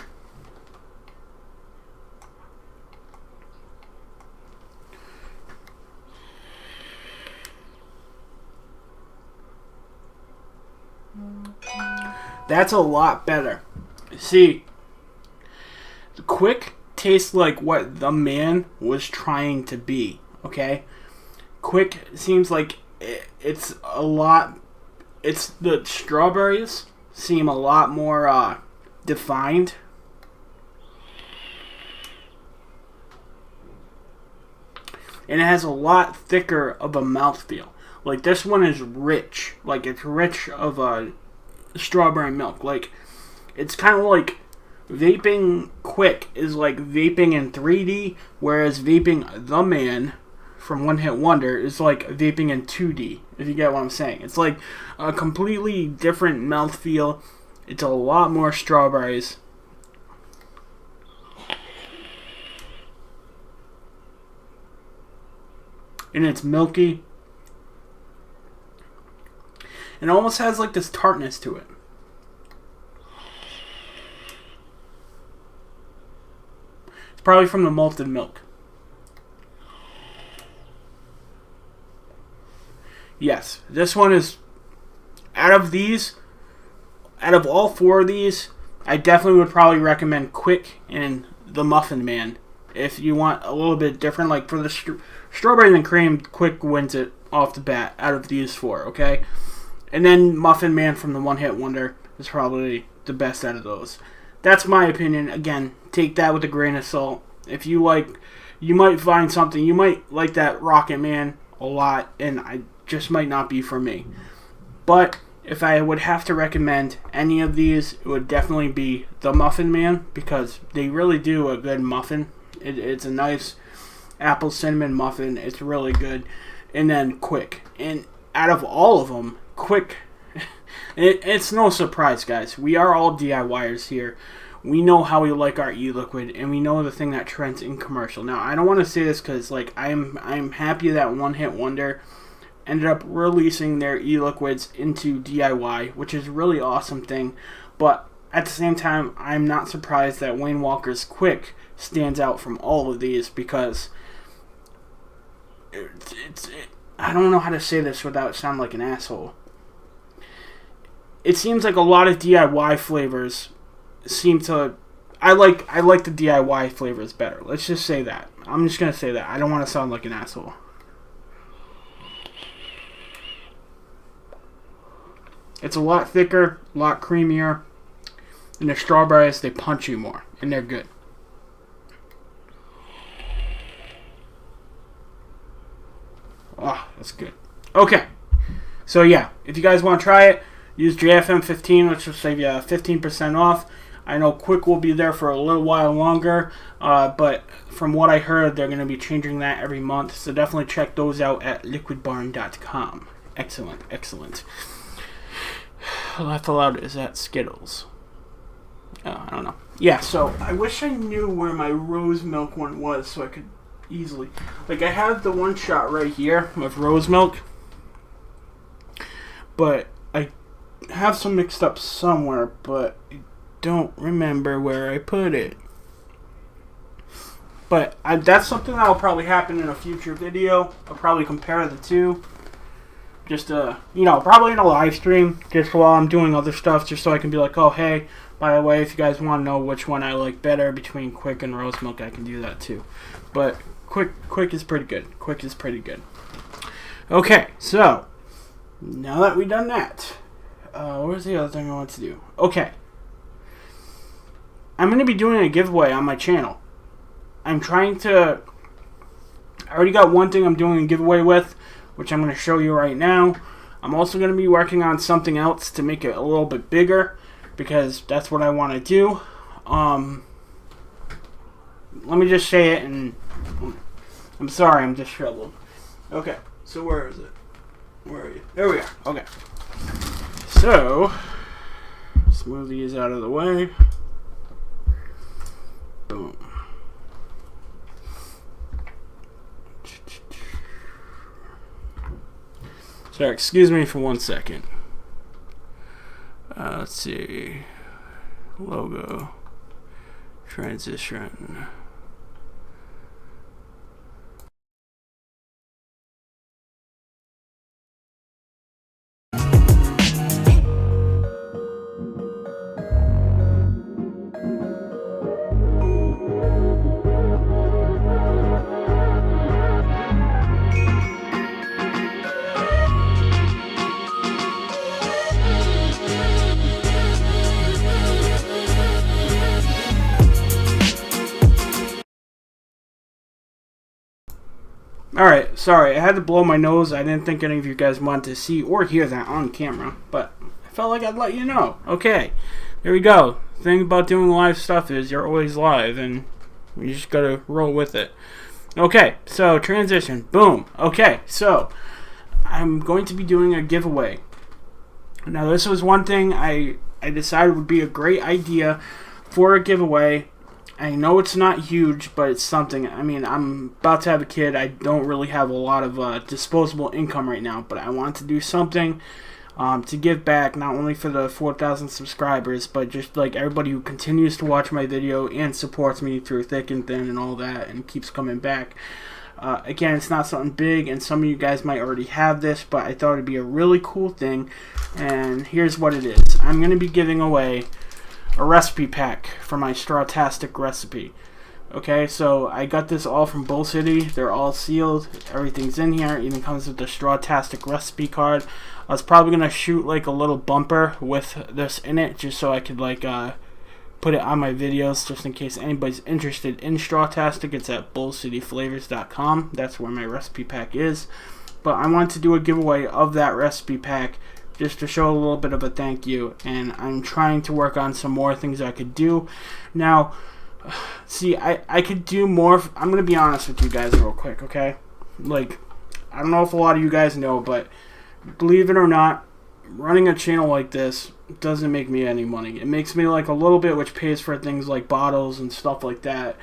That's a lot better. See, the Quick tastes like what the man was trying to be, okay? Quick seems like it's a lot... the strawberries seem a lot more defined. And it has a lot thicker of a mouthfeel. Like, this one is rich. Like, it's rich of a strawberry milk. Like, it's kind of like vaping Quick is like vaping in 3D, whereas vaping The Man from One Hit Wonder is like vaping in 2D, if you get what I'm saying. It's like a completely different mouthfeel. It's a lot more strawberries. And it's milky. It almost has like this tartness to it. It's probably from the malted milk. Yes, this one is, out of all 4 of these, I definitely would probably recommend Quick and the Muffin Man. If you want a little bit different, like for the strawberry and cream, Quick wins it off the bat out of these 4, okay? And then Muffin Man from the One Hit Wonder is probably the best out of those. That's my opinion. Again, take that with a grain of salt. If you like, you might find something. You might like that Rocketman a lot, and I just might not be for me. But if I would have to recommend any of these, it would definitely be the Muffin Man, because they really do a good muffin. It's a nice apple cinnamon muffin. It's really good. And then Quick. And out of all of them, Quick, it's no surprise, guys. We are all DIYers here. We know how we like our e-liquid, and we know the thing that trends in commercial. Now, I don't want to say this because, like, I'm happy that One Hit Wonder ended up releasing their e-liquids into DIY, which is a really awesome thing. But at the same time, I'm not surprised that Wayne Walker's Quick stands out from all of these, because I don't know how to say this without sounding like an asshole. It seems like a lot of DIY flavors seem to... I like the DIY flavors better. Let's just say that. I'm just going to say that. I don't want to sound like an asshole. It's a lot thicker, a lot creamier. And the strawberries, they punch you more. And they're good. Oh, that's good. Okay. So yeah, if you guys want to try it, use JFM15, which will save you 15% off. I know Quick will be there for a little while longer, but from what I heard, they're going to be changing that every month. So definitely check those out at liquidbarn.com. Excellent, excellent. laugh aloud, is that Skittles? Oh, I don't know. Yeah, so I wish I knew where my rose milk one was so I could easily... Like, I have the one shot right here of rose milk, but I have some mixed up somewhere, but I don't remember where I put it. But that's something that will probably happen in a future video. I'll probably compare the two. Just, probably in a live stream, just while I'm doing other stuff, just so I can be like, oh, hey, by the way, if you guys want to know which one I like better between Quick and Rose Milk, I can do that too. But Quick is pretty good. Quick is pretty good. Okay, so, now that we've done that, where's the other thing I want to do? Okay. I'm going to be doing a giveaway on my channel. I already got one thing I'm doing a giveaway with, which I'm going to show you right now. I'm also going to be working on something else to make it a little bit bigger, because that's what I want to do. Let me just say it, and I'm sorry, I'm disheveled. Okay, so where is it? Where are you? There we are. Okay. So, smoothie is out of the way. Boom. Sorry, excuse me for 1 second. Let's see. Logo. Transition. Alright, sorry, I had to blow my nose. I didn't think any of you guys wanted to see or hear that on camera, but I felt like I'd let you know. Okay, there we go. The thing about doing live stuff is you're always live, and you just gotta roll with it. Okay, so transition. Boom. Okay, so I'm going to be doing a giveaway. Now, this was one thing I decided would be a great idea for a giveaway. I know it's not huge, but it's something. I mean, I'm about to have a kid. I don't really have a lot of disposable income right now, but I want to do something to give back, not only for the 4,000 subscribers, but just like everybody who continues to watch my video and supports me through thick and thin and all that and keeps coming back. Again, it's not something big, and some of you guys might already have this, but I thought it'd be a really cool thing, and here's what it is. I'm going to be giving away a recipe pack for my Strawtastic recipe. Okay, so I got this all from Bull City. They're all sealed. Everything's in here. It even comes with the Strawtastic recipe card. I was probably going to shoot like a little bumper with this in it, just so I could like put it on my videos, just in case anybody's interested in Strawtastic. It's at bullcityflavors.com. That's where my recipe pack is. But I want to do a giveaway of that recipe pack, just to show a little bit of a thank you, and I'm trying to work on some more things I could do. Now, see, I could do more. I'm going to be honest with you guys real quick, okay? Like, I don't know if a lot of you guys know, but believe it or not, running a channel like this doesn't make me any money. It makes me like a little bit, which pays for things like bottles and stuff like that,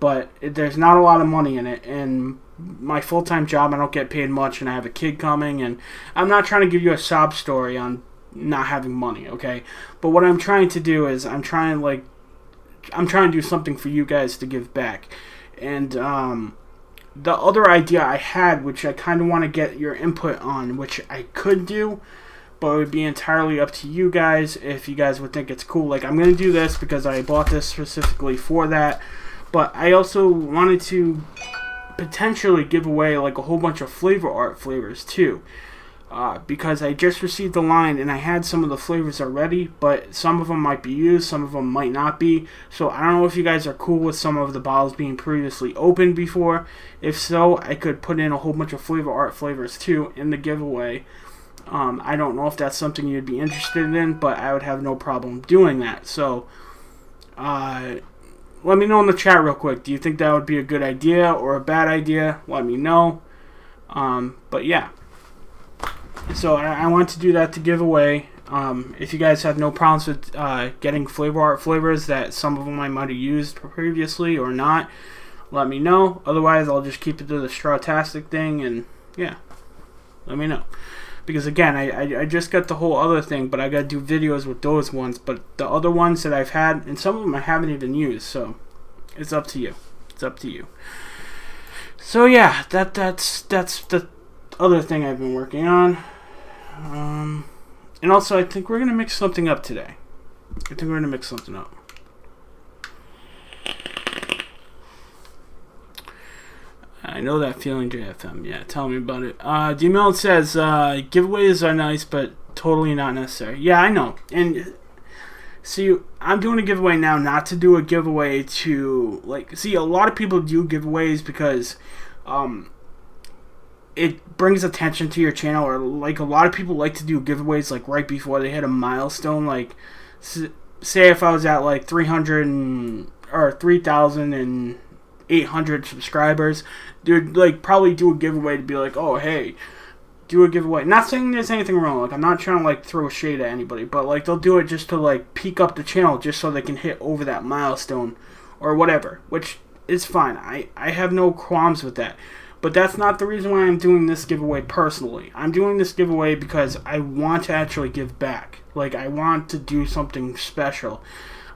but there's not a lot of money in it, and my full-time job, I don't get paid much, and I have a kid coming, and I'm not trying to give you a sob story on not having money, okay? But what I'm trying to do is I'm trying to do something for you guys to give back. And the other idea I had, which I kind of want to get your input on, which I could do, but it would be entirely up to you guys if you guys would think it's cool. Like, I'm going to do this because I bought this specifically for that, but I also wanted to potentially give away like a whole bunch of flavor art flavors too, because I just received the line and I had some of the flavors already, but some of them might be used, some of them might not be. So I don't know if you guys are cool with some of the bottles being previously opened before. If so, I could put in a whole bunch of flavor art flavors too in the giveaway. I don't know if that's something you'd be interested in, but I would have no problem doing that. So let me know in the chat real quick. Do you think that would be a good idea or a bad idea? Let me know. But yeah. So I want to do that to give away. If you guys have no problems with getting flavor art flavors that some of them I might have used previously or not, let me know. Otherwise, I'll just keep it to the Strawtastic thing, and yeah, let me know. Because again, I just got the whole other thing, but I got to do videos with those ones. But the other ones that I've had, and some of them I haven't even used, so it's up to you. It's up to you. So yeah, that's the other thing I've been working on. And also, I think we're gonna mix something up today. I know that feeling, JFM. Yeah, tell me about it. D-Meld says, giveaways are nice, but totally not necessary. Yeah, I know. And see, I'm doing a giveaway now, not to do a giveaway to, like, see, a lot of people do giveaways because it brings attention to your channel, or like a lot of people like to do giveaways like right before they hit a milestone. Like, say if I was at like 3,800 subscribers, they'd like probably do a giveaway to be like, oh hey, do a giveaway. Not saying there's anything wrong. Like, I'm not trying to like throw shade at anybody, but like they'll do it just to like peak up the channel, just so they can hit over that milestone or whatever, which is fine. I have no qualms with that. But that's not the reason why I'm doing this giveaway personally. I'm doing this giveaway because I want to actually give back. Like, I want to do something special.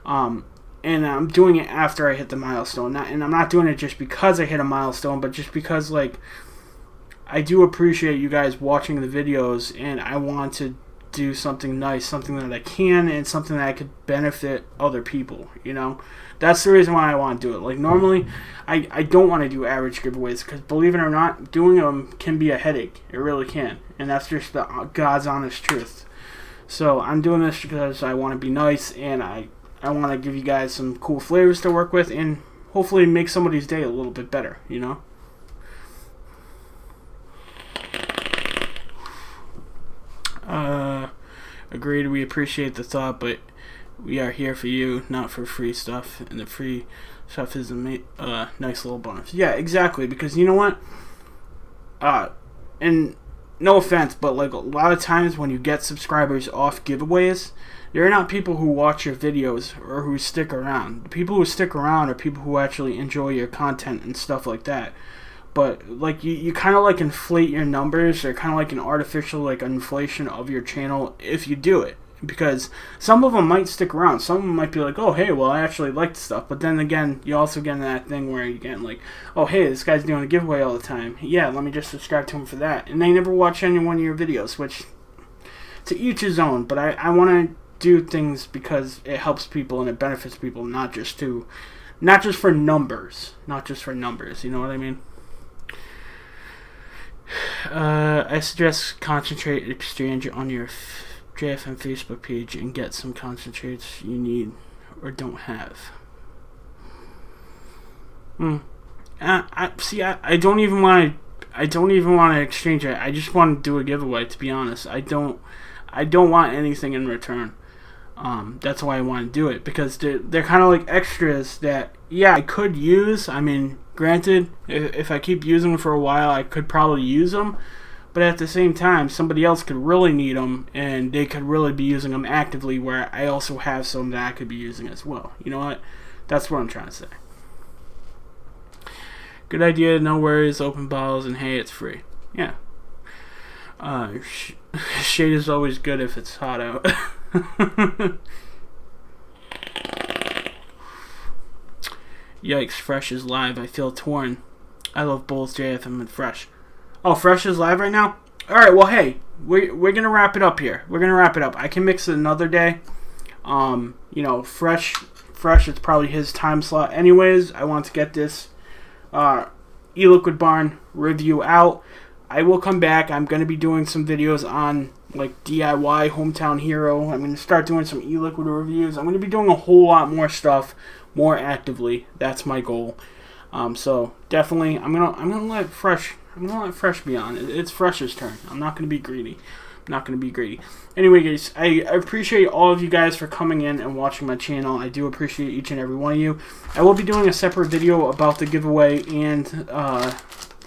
And I'm doing it after I hit the milestone. And I'm not doing it just because I hit a milestone, but just because, like, I do appreciate you guys watching the videos, and I want to do something nice, something that I can, and something that I could benefit other people, you know? That's the reason why I want to do it. Like, normally, I don't want to do average giveaways, because believe it or not, doing them can be a headache. It really can. And that's just the God's honest truth. So, I'm doing this because I want to be nice, and I want to give you guys some cool flavors to work with, and hopefully make somebody's day a little bit better, you know? Agreed, we appreciate the thought, but we are here for you, not for free stuff, and the free stuff is a nice little bonus. Yeah, exactly, because you know what? And no offense, but like a lot of times when you get subscribers off giveaways, they're not people who watch your videos or who stick around. The people who stick around are people who actually enjoy your content and stuff like that. But like you kind of like inflate your numbers, or kind of like an artificial like inflation of your channel if you do it. Because some of them might stick around. Some of them might be like, oh, hey, well, I actually like the stuff. But then again, you also get in that thing where you get like, oh, hey, this guy's doing a giveaway all the time. Yeah, let me just subscribe to him for that. And they never watch any one of your videos, which to each his own. But I want to do things because it helps people and it benefits people, not just for numbers. Not just for numbers, you know what I mean? I suggest concentrate exchange on your JFM Facebook page and get some concentrates you need or don't have. I don't even want to exchange it. I just want to do a giveaway, to be honest. I don't want anything in return. That's why I want to do it, because they're kind of like extras that, yeah, I could use. I mean, granted, if I keep using them for a while, I could probably use them. But at the same time, somebody else could really need them, and they could really be using them actively, where I also have some that I could be using as well. You know what? That's what I'm trying to say. Good idea, no worries, open bottles, and hey, it's free. Yeah. Shade is always good if it's hot out. Yikes, Fresh is live. I feel torn. I love both JFM and Fresh. Oh, Fresh is live right now? Alright, well, hey, we're going to wrap it up here. We're going to wrap it up. I can mix it another day. You know, Fresh, it's probably his time slot. Anyways, I want to get this E-Liquid Barn review out. I will come back. I'm going to be doing some videos on, like, DIY, Hometown Hero. I'm going to start doing some E-Liquid reviews. I'm going to be doing a whole lot more stuff more actively. That's my goal. So, definitely, I'm gonna let Fresh be on. It's Fresh's turn. I'm not going to be greedy. Anyway, guys, I appreciate all of you guys for coming in and watching my channel. I do appreciate each and every one of you. I will be doing a separate video about the giveaway and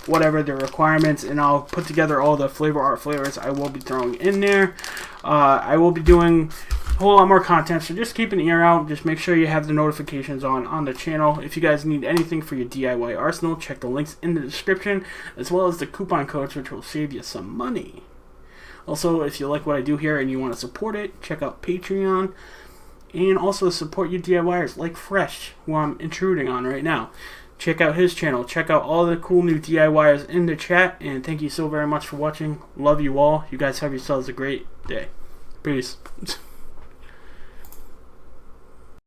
whatever the requirements, and I'll put together all the flavor art flavors I will be throwing in there. I will be doing a whole lot more content, so just keep an ear out. Just make sure you have the notifications on the channel. If you guys need anything for your DIY arsenal, check the links in the description, as well as the coupon codes, which will save you some money. Also, if you like what I do here and you want to support it, check out Patreon. And also support your DIYers like Fresh, who I'm intruding on right now. Check out his channel. Check out all the cool new DIYers in the chat. And thank you so very much for watching. Love you all. You guys have yourselves a great day. Peace.